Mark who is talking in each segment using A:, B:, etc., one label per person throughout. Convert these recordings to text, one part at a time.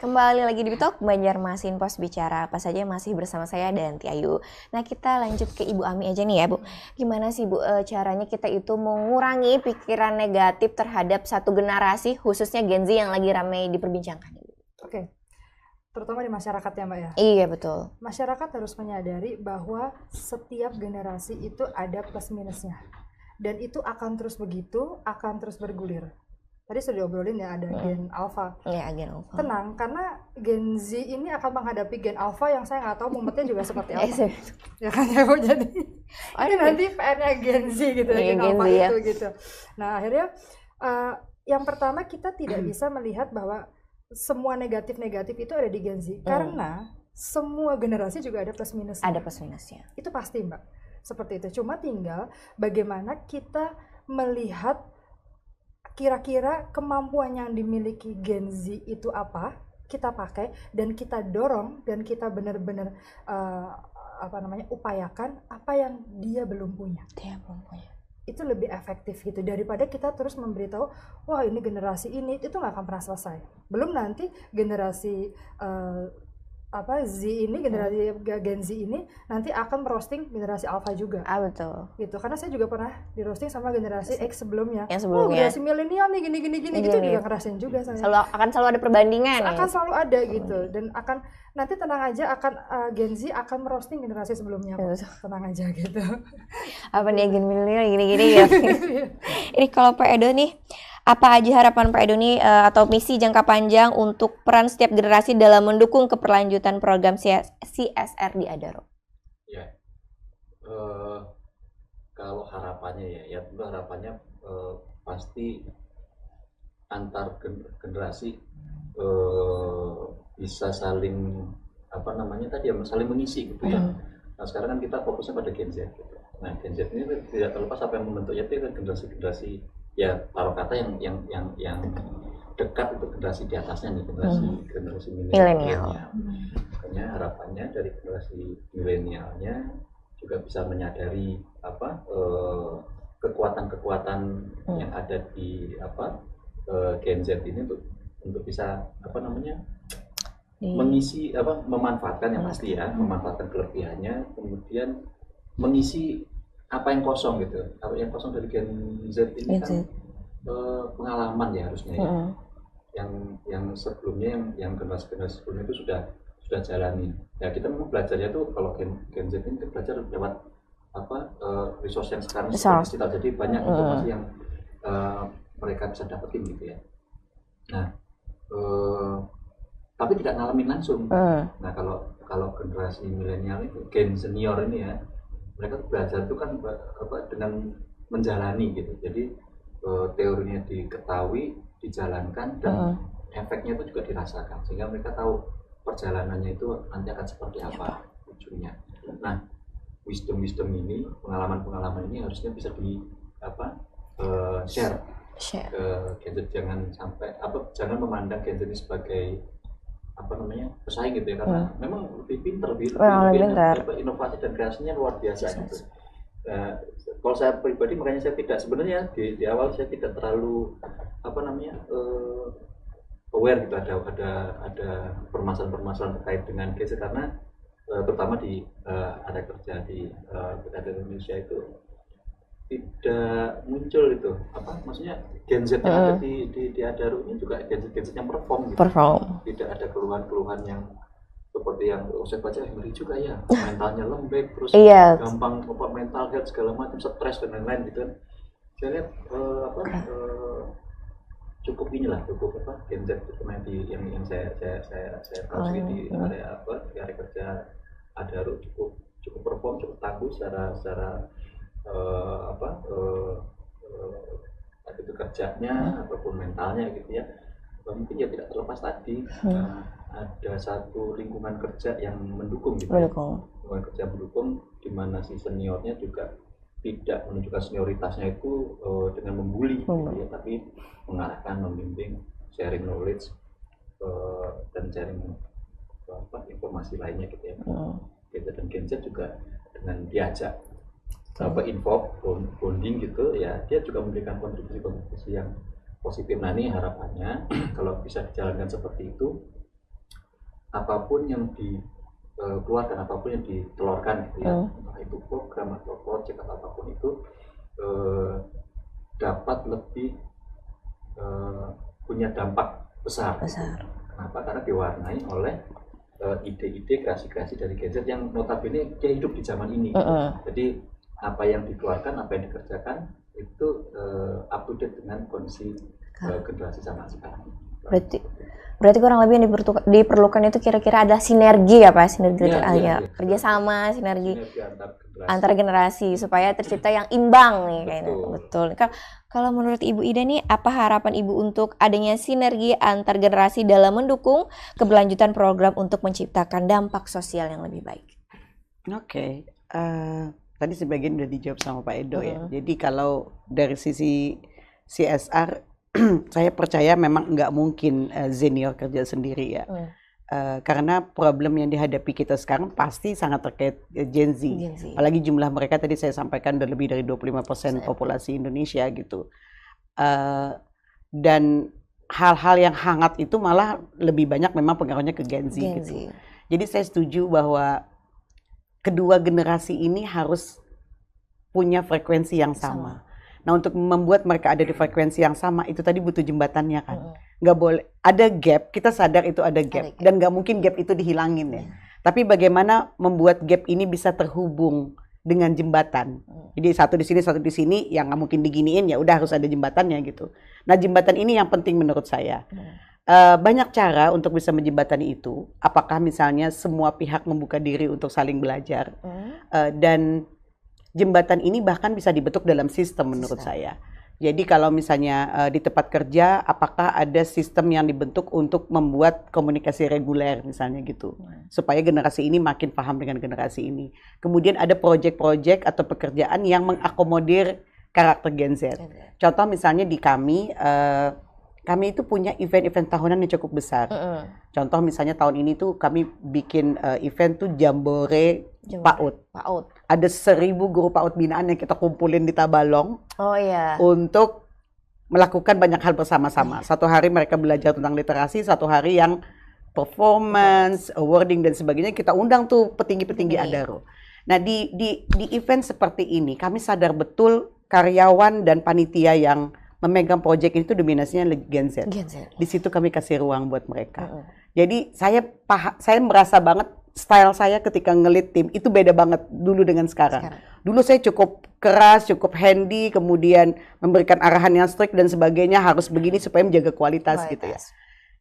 A: Kembali lagi di Talk Banjarmasin Pos Bicara. Apa saja masih bersama saya Danti Ayu. Nah, kita lanjut ke Ibu Ami aja nih ya, Bu. Gimana sih, Bu, caranya kita itu mengurangi pikiran negatif terhadap satu generasi, khususnya Gen Z yang lagi ramai diperbincangkan?
B: Oke. Terutama di masyarakat ya, Mbak ya.
A: Iya, betul.
B: Masyarakat harus menyadari bahwa setiap generasi itu ada plus minusnya. Dan itu akan terus begitu, akan terus bergulir. Tadi sudah diobrolin ya, ada Gen Alpha.
A: Iya, Gen Alpha.
B: Tenang, karena Gen Z ini akan menghadapi Gen Alpha yang saya nggak tahu mumetnya juga seperti apa. Ya kan ya, Bu, jadi ini nanti PR-nya Gen Z gitu ya, Gen Alpha
A: ya.
B: itu gitu. Nah, akhirnya yang pertama kita tidak bisa melihat bahwa semua negatif-negatif itu ada di Gen Z. Karena semua generasi juga ada plus minusnya.
A: Ada plus minusnya.
B: Itu pasti, Mbak. Seperti itu. Cuma tinggal bagaimana kita melihat kira-kira kemampuan yang dimiliki Gen Z itu apa, kita pakai dan kita dorong dan kita benar-benar upayakan apa yang dia belum punya. Itu lebih efektif gitu daripada kita terus memberitahu, wah ini generasi ini itu nggak akan pernah selesai. Belum nanti generasi Z ini, generasi Gen Z ini nanti akan merosting generasi Alpha juga.
A: Betul.
B: Gitu, karena saya juga pernah di roasting sama generasi X sebelumnya.
A: Yang sebelumnya.
B: Generasi milenial nih gini gitu juga ngerasain juga saya.
A: Akan selalu ada perbandingan.
B: Akan selalu ada gitu, dan akan nanti tenang aja akan Gen Z akan merosting generasi sebelumnya. Tenang aja gitu.
A: Apa nih Gen milenial gini-gini ya. Ini kalau Pak Edo nih, apa aja harapan Pak Edo nih atau misi jangka panjang untuk peran setiap generasi dalam mendukung keberlanjutan program CSR di Adaro?
C: Ya, kalau harapannya ya tentu harapannya pasti antar generasi bisa saling saling mengisi gitu ya. Nah sekarang kan kita fokusnya pada Gen Z gitu. Nah Gen Z ini tidak terlepas apa yang membentuknya itu generasi-generasi ya taruh kata yang dekat untuk generasi di atasnya nih, generasi milenial. Makanya harapannya dari generasi milenialnya juga bisa menyadari kekuatan-kekuatan yang ada di Gen Z ini untuk bisa mengisi memanfaatkan yang pasti ya, memanfaatkan kelebihannya, kemudian mengisi apa yang kosong gitu. Apa yang kosong dari Gen Z ini kan pengalaman ya harusnya ya. Yang sebelumnya yang generasi sebelumnya itu sudah jalani. Ya kita memang belajarnya tuh kalau Gen Z ini belajar lewat resource yang sekarang digital. Jadi banyak informasi yang mereka bisa dapetin gitu ya. Nah, tapi tidak ngalamin langsung. Nah kalau generasi milenial itu Gen senior ini ya, mereka belajar itu kan dengan menjalani gitu. Jadi teorinya diketahui, dijalankan dan efeknya itu juga dirasakan sehingga mereka tahu perjalanannya itu nanti akan seperti apa ujungnya. Nah, wisdom ini, pengalaman ini harusnya bisa di share ke Gen Z. Jangan memandang Gen Z ini sebagai pesaing gitu ya, karena memang lebih pintar, lebih inovasi dan kreasinya luar biasa gitu. Kalau saya pribadi makanya saya tidak sebenarnya di awal saya tidak terlalu aware gitu ada permasalahan terkait dengan Gen Z karena terutama di area kerja di Indonesia itu tidak muncul itu maksudnya Gen Z yang ada di Adaro ini juga Gen Z yang perform gitu. Tidak ada keluhan-keluhan yang seperti yang saya baca ngeri juga ya, mentalnya lembek terus gampang mental health segala macam, stres dan lain-lain gitu kan. Saya lihat cukup Gen Z itu yang saya tahu di area kerja Adaro cukup perform, cukup tangguh secara itu kerjanya ataupun mentalnya gitu ya. Mungkin ya tidak terlepas tadi ada satu lingkungan kerja yang mendukung gitu. Lingkungan kerja mendukung di mana si seniornya juga tidak menunjukkan senioritasnya itu dengan membuli gitu ya, tapi mengarahkan, membimbing, sharing knowledge dan sharing informasi lainnya gitu ya. Dan Gen Z juga dengan diajak bonding gitu ya, dia juga memberikan kontribusi yang positif. Nah ini harapannya kalau bisa dijalankan seperti itu apapun yang dikeluarkan, apapun yang ditelurkan gitu ya, entah itu program atau project atau apapun itu dapat lebih punya dampak besar. Kenapa? Karena diwarnai oleh ide-ide, kreasi-kreasi dari Gen Z yang notabene dia hidup di zaman ini. Jadi apa yang dikeluarkan, apa yang dikerjakan itu up to date dengan kondisi generasi zaman sekarang.
A: Berarti kurang lebih yang diperlukan itu kira-kira ada sinergi ya Pak, sinergi kerjasama, sinergi antar generasi supaya tercipta yang imbang nih kayaknya. Betul. Kalau menurut Ibu Ida nih, apa harapan Ibu untuk adanya sinergi antar generasi dalam mendukung keberlanjutan program untuk menciptakan dampak sosial yang lebih baik?
D: Oke. Tadi sebagian udah dijawab sama Pak Edo ya. Jadi kalau dari sisi CSR, saya percaya memang nggak mungkin senior kerja sendiri ya. Karena problem yang dihadapi kita sekarang pasti sangat terkait Gen Z. Apalagi jumlah mereka tadi saya sampaikan udah lebih dari 25% populasi Indonesia gitu. Dan hal-hal yang hangat itu malah lebih banyak memang pengaruhnya ke Gen Z gitu. Jadi saya setuju bahwa kedua generasi ini harus punya frekuensi yang sama. Nah, untuk membuat mereka ada di frekuensi yang sama, itu tadi butuh jembatannya kan. Nggak boleh, ada gap, kita sadar itu ada gap. Dan nggak mungkin gap itu dihilangin ya. Tapi bagaimana membuat gap ini bisa terhubung dengan jembatan. Jadi satu di sini, yang nggak mungkin diginiin, ya udah harus ada jembatannya gitu. Nah, jembatan ini yang penting menurut saya. Banyak cara untuk bisa menjembatani itu. Apakah misalnya semua pihak membuka diri untuk saling belajar. Dan jembatan ini bahkan bisa dibentuk dalam sistem menurut saya. Jadi kalau misalnya di tempat kerja, apakah ada sistem yang dibentuk untuk membuat komunikasi reguler misalnya gitu. Supaya generasi ini makin paham dengan generasi ini. Kemudian ada proyek-proyek atau pekerjaan yang mengakomodir karakter Gen Z. Contoh misalnya di kami itu punya event-event tahunan yang cukup besar. Contoh misalnya tahun ini tuh kami bikin event tuh Jambore PAUD. Ada 1.000 guru PAUD binaan yang kita kumpulin di Tabalong. Untuk melakukan banyak hal bersama-sama. Satu hari mereka belajar tentang literasi, satu hari yang performance, awarding dan sebagainya. Kita undang tuh petinggi-petinggi Adaro. Nah di event seperti ini kami sadar betul karyawan dan panitia yang memegang proyek itu dominasinya Gen Z. Di situ kami kasih ruang buat mereka. Jadi saya merasa banget style saya ketika ngelit tim itu beda banget dulu dengan sekarang. Dulu saya cukup keras, cukup handy, kemudian memberikan arahan yang strict dan sebagainya, harus begini supaya menjaga kualitas gitu ya.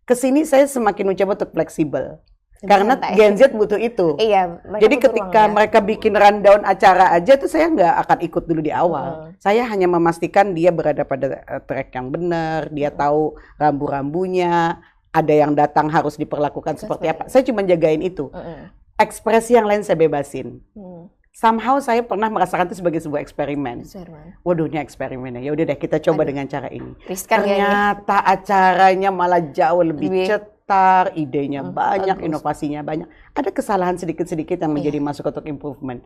D: Kesini saya semakin mencoba untuk fleksibel. Karena Gen Z butuh itu. Jadi ketika mereka bikin rundown acara aja tuh saya nggak akan ikut dulu di awal. Saya hanya memastikan dia berada pada track yang benar, dia tahu rambu-rambunya, ada yang datang harus diperlakukan seperti apa. Saya cuma jagain itu. Ekspresi yang lain saya bebasin. Somehow saya pernah merasakan itu sebagai sebuah eksperimen. Waduh, ini eksperimennya. Ya udah deh kita coba dengan cara ini. Ternyata acaranya malah jauh lebih cetar, idenya banyak, inovasinya banyak. Ada kesalahan sedikit-sedikit yang menjadi masuk untuk improvement.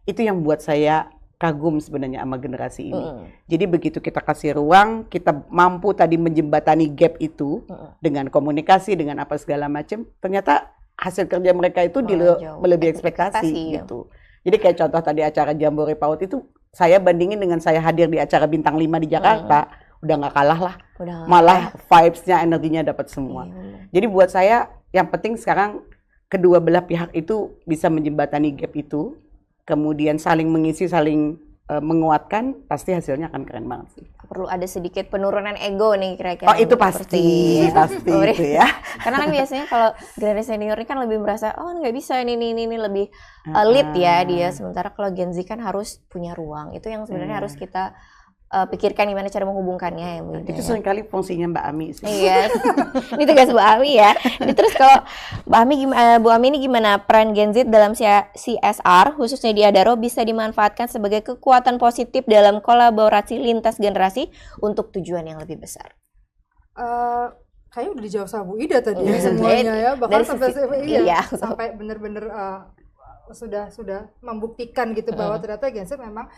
D: Itu yang buat saya kagum sebenarnya sama generasi ini. Jadi begitu kita kasih ruang, kita mampu tadi menjembatani gap itu dengan komunikasi, dengan apa segala macam, ternyata hasil kerja mereka itu melebihi ekspektasi gitu. Jadi kayak contoh tadi acara Jambore PAUD itu, saya bandingin dengan saya hadir di acara Bintang 5 di Jakarta, udah nggak kalah lah. Malah vibes-nya, energinya dapat semua. Jadi buat saya yang penting sekarang kedua belah pihak itu bisa menjembatani gap itu, kemudian saling mengisi, saling menguatkan, pasti hasilnya akan keren banget sih.
A: Perlu ada sedikit penurunan ego nih kira-kira.
D: Oh itu pasti itu ya.
A: Karena kan biasanya kalau generasi senior ini kan lebih merasa, oh nggak bisa ini lebih lead ya dia. Sementara kalau Gen Z kan harus punya ruang. Itu yang sebenarnya harus kita pikirkan gimana cara menghubungkannya ya Bu.
D: Itu seringkali fungsinya Mbak Ami sih.
A: Iya, ini tugas Bu Ami ya. Ini terus kalau Bu Ami ini gimana peran Gen Z dalam CSR khususnya di Adaro bisa dimanfaatkan sebagai kekuatan positif dalam kolaborasi lintas generasi untuk tujuan yang lebih besar?
B: Kayaknya udah dijawab sama Bu Ida tadi ya semuanya ya. Bahkan sampai bener-bener sudah membuktikan gitu bahwa ternyata Gen Z memang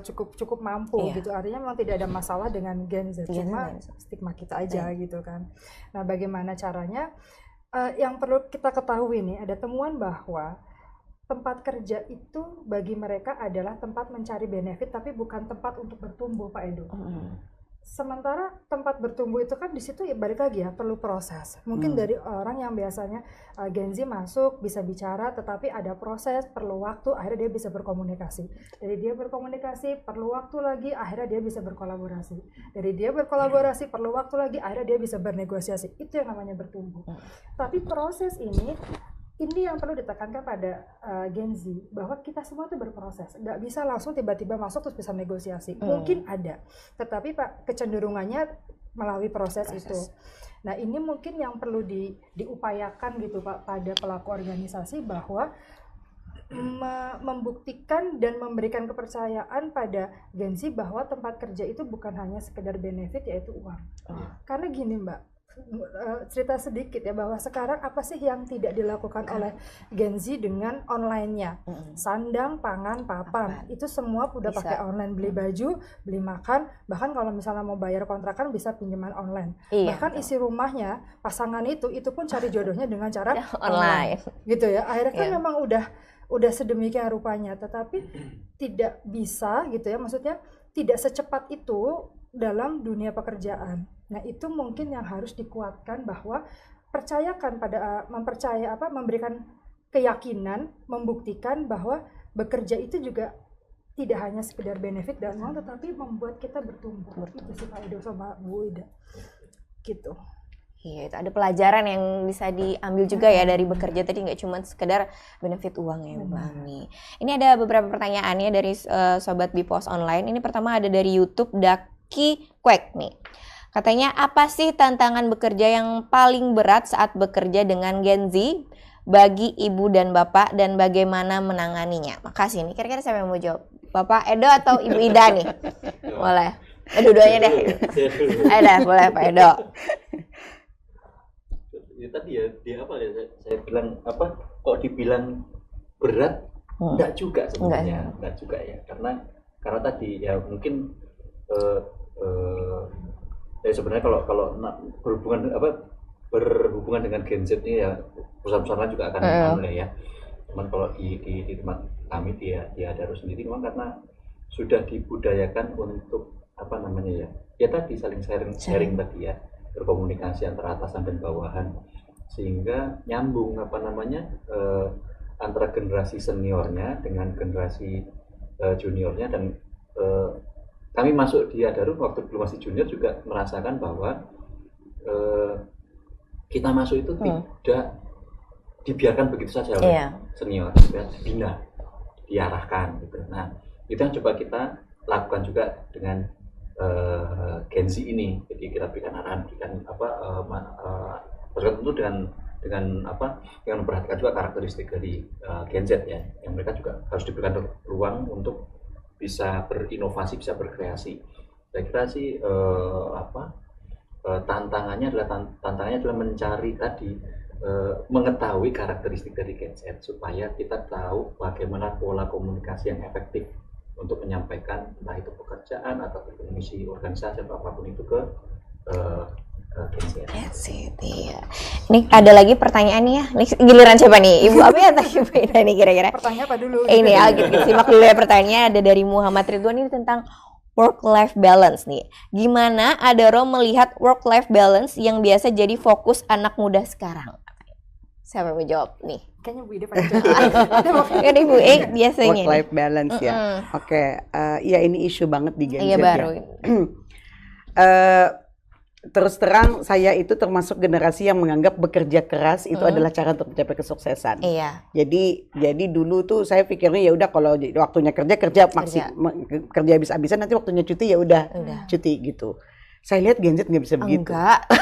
B: cukup mampu gitu. Artinya memang tidak ada masalah dengan Gen Z, cuma stigma kita aja gitu kan. Nah, bagaimana caranya yang perlu kita ketahui nih, ada temuan bahwa tempat kerja itu bagi mereka adalah tempat mencari benefit, tapi bukan tempat untuk bertumbuh, Pak Edo. Sementara tempat bertumbuh itu kan di situ ya balik lagi ya, perlu proses. Mungkin dari orang yang biasanya Gen Z masuk bisa bicara, tetapi ada proses, perlu waktu, akhirnya dia bisa berkomunikasi. Dari dia berkomunikasi perlu waktu lagi, akhirnya dia bisa berkolaborasi. Dari dia berkolaborasi perlu waktu lagi, akhirnya dia bisa bernegosiasi. Itu yang namanya bertumbuh. Tapi proses ini yang perlu ditekankan pada Gen Z, bahwa kita semua tuh berproses, nggak bisa langsung tiba-tiba masuk terus bisa negosiasi. Mungkin ada, tetapi Pak kecenderungannya melalui proses itu. Nah ini mungkin yang perlu diupayakan gitu Pak pada pelaku organisasi, bahwa membuktikan dan memberikan kepercayaan pada Gen Z bahwa tempat kerja itu bukan hanya sekedar benefit, yaitu uang. Karena gini Mbak, cerita sedikit ya, bahwa sekarang apa sih yang tidak dilakukan oleh Gen Z dengan online-nya? Sandang, pangan, papan, itu semua udah pakai online. Beli baju, beli makan, bahkan kalau misalnya mau bayar kontrakan bisa pinjaman online. Bahkan isi rumahnya pasangan itu pun cari jodohnya dengan cara online gitu ya. Akhirnya kan memang udah sedemikian rupanya, tetapi tidak bisa gitu ya, maksudnya tidak secepat itu dalam dunia pekerjaan. Nah itu mungkin yang harus dikuatkan, bahwa percayakan pada memberikan keyakinan, membuktikan bahwa bekerja itu juga tidak hanya sekedar benefit dan uang, tetapi membuat kita bertumbuh. Itu sih Pak Edo sama Bu Ida gitu.
A: Iya, itu ada pelajaran yang bisa diambil juga ya dari bekerja tadi, nggak cuma sekedar benefit uang ya Bu Ami. Ini ada beberapa pertanyaannya dari Sobat Bipos Online. Ini pertama ada dari YouTube Daki Kwek nih. Katanya, apa sih tantangan bekerja yang paling berat saat bekerja dengan Gen Z bagi ibu dan bapak, dan bagaimana menanganinya? Makasih. Ini kira-kira siapa yang mau jawab? Bapak Edo atau Ibu Ida nih? Boleh. Dua-duanya deh. Ada, boleh Pak Edo.
C: Ya tadi ya, dia apa ya? Saya bilang apa? Kok dibilang berat? Enggak juga sebenarnya, enggak juga ya. Karena tadi ya mungkin sebenarnya kalau berhubungan dengan Gen Z ini ya, perusahaan-perusahaan juga akan mulai ya. Cuman kalau di tempat kami dia ada sendiri, memang karena sudah dibudayakan untuk apa namanya ya tadi saling sharing tadi ya, berkomunikasi antara atasan dan bawahan, sehingga nyambung antara generasi seniornya dengan generasi juniornya. Dan kami masuk di Adaro waktu belum masih junior juga merasakan bahwa kita masuk itu tidak dibiarkan begitu saja oleh senior, dibina, diarahkan gitu. Nah itu yang coba kita lakukan juga dengan Gen Z ini. Jadi kita berikan arahan, tentu dengan memperhatikan juga karakteristik dari Gen Z ya, yang mereka juga harus diberikan ruang untuk bisa berinovasi, bisa berkreasi. Saya kira sih tantangannya adalah mencari tadi, mengetahui karakteristik dari Gen Z supaya kita tahu bagaimana pola komunikasi yang efektif untuk menyampaikan entah itu pekerjaan atau misi organisasi atau apapun itu ke Gen Z.
A: Iya. Ini ada lagi pertanyaan nih ya. Ini giliran siapa nih? Ibu Ami atau Ibu Ida nih kira-kira?
B: Pertanyaan apa dulu?
A: Ini ya, kita simak dulu ya pertanyaannya. Ada dari Muhammad Ridwan, ini tentang work-life balance nih. Gimana Adaro melihat work-life balance yang biasa jadi fokus anak muda sekarang? Siapa yang mau jawab nih?
B: Kayaknya Bu Ida pada jawab.
A: Kan Ibu biasanya.
D: Work-life balance ya. Oke, ya ini isu banget di Gen Z.
A: Iya baru.
D: Terus terang saya itu termasuk generasi yang menganggap bekerja keras itu adalah cara untuk mencapai kesuksesan.
A: Iya.
D: Jadi dulu tuh saya pikirnya ya udah kalau waktunya kerja kerja habis-habisan, nanti waktunya cuti ya udah cuti gitu. Saya lihat Gen Z nggak bisa begitu.
A: Enggak.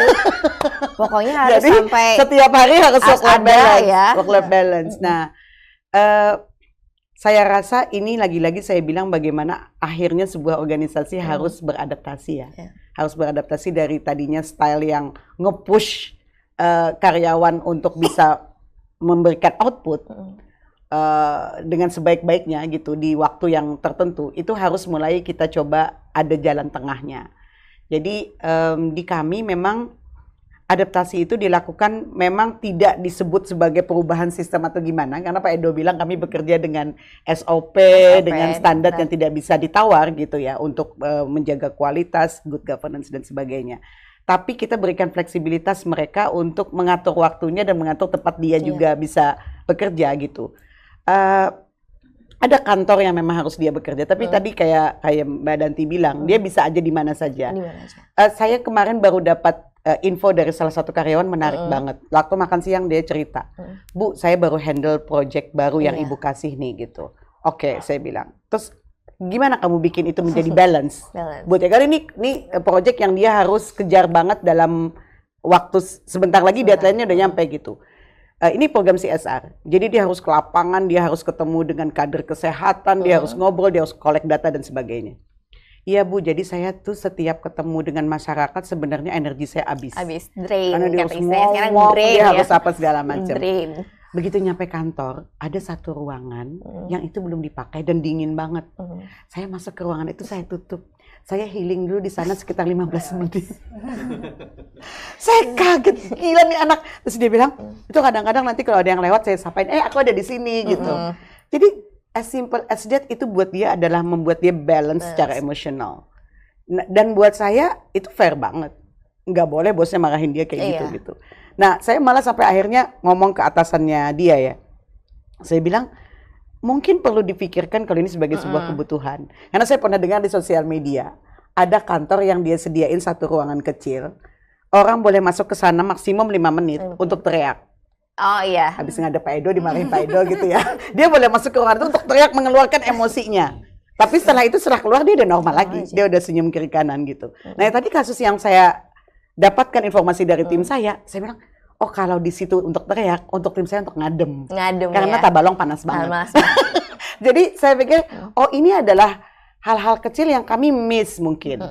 A: Pokoknya harus
D: jadi,
A: sampai
D: setiap hari harus work-life balance.
A: Ya.
D: Work-life balance. Nah, saya rasa ini lagi-lagi saya bilang bagaimana akhirnya sebuah organisasi harus beradaptasi ya. Harus beradaptasi dari tadinya style yang nge-push karyawan untuk bisa memberikan output dengan sebaik-baiknya gitu di waktu yang tertentu. Itu harus mulai kita coba ada jalan tengahnya. Jadi di kami memang adaptasi itu dilakukan memang tidak disebut sebagai perubahan sistem atau gimana, karena Pak Edo bilang kami bekerja dengan SOP dengan standar yang tidak bisa ditawar gitu ya untuk menjaga kualitas, good governance dan sebagainya. Tapi kita berikan fleksibilitas mereka untuk mengatur waktunya dan mengatur tempat dia juga bisa bekerja gitu. Ada kantor yang memang harus dia bekerja, tapi tadi kayak Mbak Danti bilang, dia bisa aja di mana saja. Saya kemarin baru dapat info dari salah satu karyawan menarik banget. Waktu makan siang dia cerita, Bu, saya baru handle project baru yang Ibu kasih nih gitu. Oke, saya bilang. Terus gimana kamu bikin itu menjadi balance? Buat ya kali ini project yang dia harus kejar banget dalam waktu sebentar lagi deadline-nya udah nyampe gitu. Ini program CSR, jadi dia harus ke lapangan, dia harus ketemu dengan kader kesehatan, dia harus ngobrol, dia harus collect data dan sebagainya. Iya Bu, jadi saya tuh setiap ketemu dengan masyarakat sebenarnya energi saya habis.
A: Drain.
D: Karena dia harus
A: sekarang
D: ngomong,
A: drain,
D: dia harus apa segala macam.
A: Drain.
D: Begitu nyampe kantor, ada satu ruangan yang itu belum dipakai dan dingin banget. Saya masuk ke ruangan itu, saya tutup. Saya healing dulu di sana sekitar 15 menit. Saya kaget, gila nih anak. Terus dia bilang, itu kadang-kadang nanti kalau ada yang lewat saya sapain, aku ada di sini gitu. Jadi as simple as that itu buat dia adalah membuat dia balance secara emosional. Dan buat saya itu fair banget. Nggak boleh bosnya marahin dia kayak gitu. Nah, saya malah sampai akhirnya ngomong ke atasannya dia ya. Saya bilang, mungkin perlu dipikirkan kalau ini sebagai sebuah kebutuhan. Karena saya pernah dengar di sosial media, ada kantor yang dia sediain satu ruangan kecil. Orang boleh masuk ke sana maksimum 5 menit untuk teriak.
A: Oh iya.
D: Habis ngadep Pak Edo, dimarahin Pak Edo gitu ya. Dia boleh masuk ke ruangan itu untuk teriak mengeluarkan emosinya. Tapi setelah itu, setelah keluar dia udah normal lagi. Dia udah senyum kiri kanan gitu. Nah tadi kasus yang saya dapatkan informasi dari tim saya bilang, oh kalau di situ untuk teriak, untuk tim saya untuk ngadem. Karena Tabalong panas banget. Jadi saya pikir, oh ini adalah hal-hal kecil yang kami miss mungkin.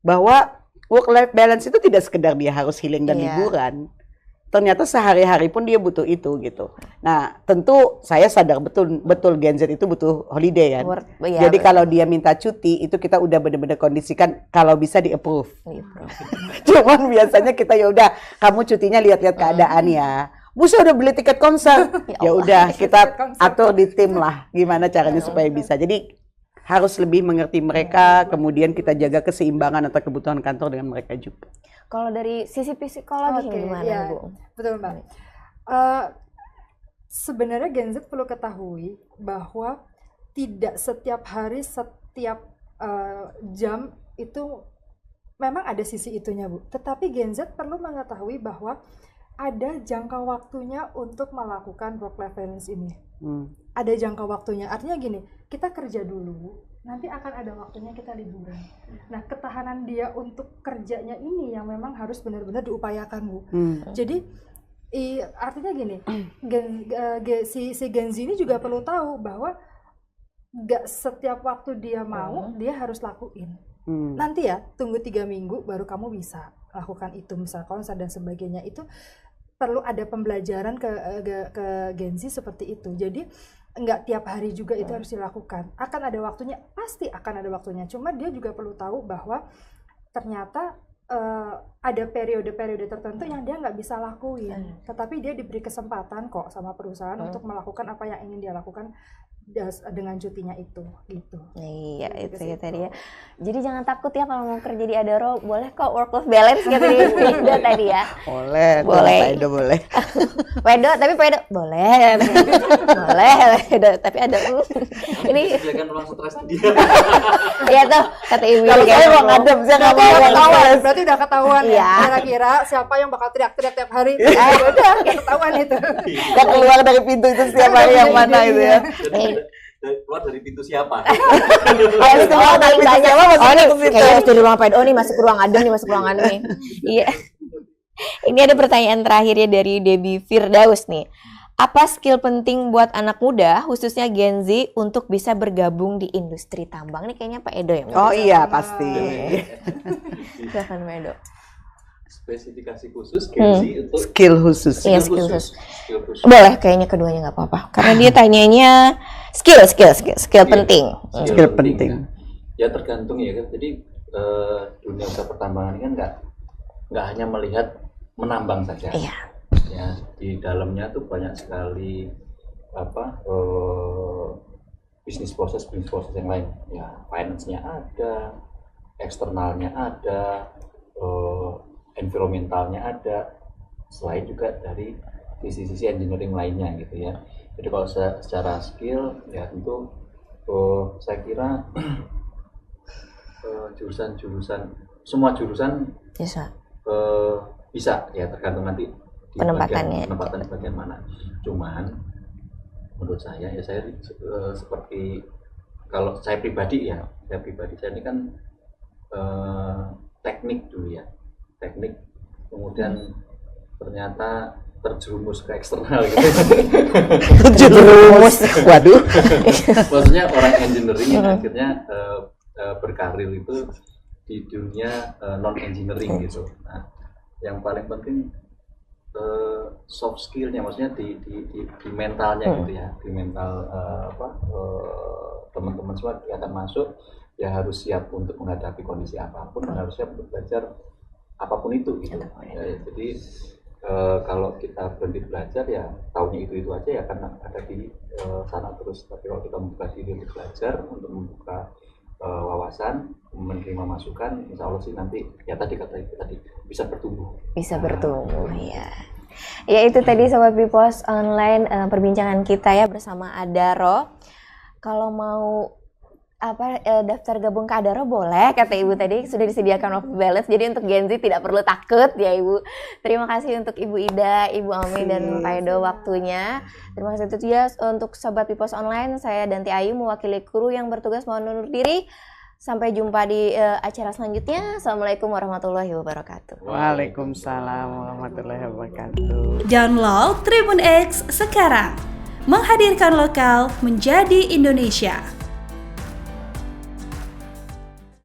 D: Bahwa work-life balance itu tidak sekedar dia harus healing dan liburan. Ternyata sehari-hari pun dia butuh itu gitu. Nah tentu saya sadar betul Gen Z itu butuh holiday kan. Jadi kalau dia minta cuti itu kita udah benar-benar kondisikan kalau bisa di-approve. Cuman biasanya kita ya udah kamu cutinya lihat-lihat keadaan ya. Bu saya udah beli tiket konser. Ya udah kita atur di tim lah gimana caranya supaya bisa. Jadi harus lebih mengerti mereka, kemudian kita jaga keseimbangan atau kebutuhan kantor dengan mereka juga.
A: Kalau dari sisi psikologi gimana Bu?
B: Betul Mbak. Sebenarnya Gen Z perlu ketahui bahwa tidak setiap hari, setiap jam itu memang ada sisi itunya Bu. Tetapi Gen Z perlu mengetahui bahwa ada jangka waktunya untuk melakukan work-life balance ini. Ada jangka waktunya, artinya gini, kita kerja dulu, nanti akan ada waktunya kita liburan. Nah, ketahanan dia untuk kerjanya ini yang memang harus benar-benar diupayakan Bu. Jadi artinya gini, si Gen Z ini juga perlu tahu bahwa gak setiap waktu dia mau, dia harus lakuin. Nanti ya, tunggu 3 minggu baru kamu bisa lakukan itu, misal konser dan sebagainya. Itu perlu ada pembelajaran ke Gen Z seperti itu. Jadi nggak tiap hari juga itu harus dilakukan. Akan ada waktunya, pasti akan ada waktunya. Cuma dia juga perlu tahu bahwa ternyata ada periode-periode tertentu yang dia nggak bisa lakuin. Tetapi dia diberi kesempatan kok sama perusahaan untuk melakukan apa yang ingin dia lakukan dengan cutinya itu gitu.
A: Iya, itu ya tadi ya. Jadi jangan takut ya kalau mau kerja di Adaro, boleh kok work-life balance gitu di Edo tadi ya.
D: Boleh. Pak Edo boleh.
A: Edo, tapi Pak Edo boleh. Boleh, Edo, tapi ada ini
C: silakan ruang stres dia.
A: Iya tuh kata Ibu.
D: Kalau saya mau ngadem, saya nggak mau
B: ketahuan. Berarti udah ketahuan ya. Kira-kira siapa yang bakal teriak-teriak tiap hari? Udah ketahuan itu.
D: Nggak keluar dari pintu itu setiap hari yang mana itu ya.
C: Keluar dari pintu siapa?
A: Kayaknya dari ruang PDO nih masuk ke ruang adem nih, masuk ke ruang adem nih. Iya. Ini ada pertanyaan terakhir ya dari Debbie Firdaus nih. Apa skill penting buat anak muda, khususnya Gen Z, untuk bisa bergabung di industri tambang? Ini kayaknya Pak Edo ya?
D: Oh iya, pasti.
A: Silahkan Pak Edo.
C: Spesifikasi khusus Gen Z untuk
D: skill khusus.
A: Iya, skill khusus. Boleh, kayaknya keduanya nggak apa-apa. Karena dia tanyanya skill penting.
D: Skill penting.
C: Ya tergantung ya kan. Jadi dunia usaha pertambangan ini kan nggak hanya melihat menambang saja.
A: Iya.
C: Ya, di dalamnya tuh banyak sekali bisnis proses yang lain. Ya, finance-nya ada, eksternalnya ada, environmentalnya ada, selain juga dari sisi-sisi engineering lainnya gitu ya. Jadi kalau secara skill ya tentu saya kira semua jurusan bisa ya, tergantung nanti di penempatan bagian mana. Cuman menurut saya ya seperti kalau saya pribadi saya ini kan teknik dulu ya, kemudian ternyata terjerumus ke eksternal gitu.
A: Terjerumus, waduh.
C: Maksudnya orang engineering yang akhirnya berkarir itu di dunia non engineering gitu. Nah, yang paling penting soft skillnya, maksudnya di mentalnya gitu ya, di mental teman-teman semua yang akan masuk ya harus siap untuk menghadapi kondisi apapun, harus siap untuk belajar apapun itu gitu. Ya, jadi kalau kita berhenti belajar ya tahunya itu aja ya, karena ada di sana terus. Tapi kalau kita membuka diri untuk belajar, untuk membuka wawasan, menerima masukan, insya Allah sih nanti ya tadi bisa bertumbuh.
A: Ya. Ya itu tadi Sobat Bipos Online perbincangan kita ya bersama Adaro. Kalau mau daftar gabung ke Adaro boleh, kata Ibu tadi sudah disediakan waktu balance, jadi untuk Gen Z tidak perlu takut ya Ibu. Terima kasih untuk Ibu Ida, Ibu Ami dan Pak Edo waktunya. Terima kasih itu ya untuk Sobat Bipos Online. Saya Danti Ayu mewakili kru yang bertugas mohon undur diri. Sampai jumpa di acara selanjutnya. Assalamualaikum warahmatullahi wabarakatuh.
D: Waalaikumsalam warahmatullahi wabarakatuh.
E: Download Tribun X sekarang. Menghadirkan lokal menjadi Indonesia.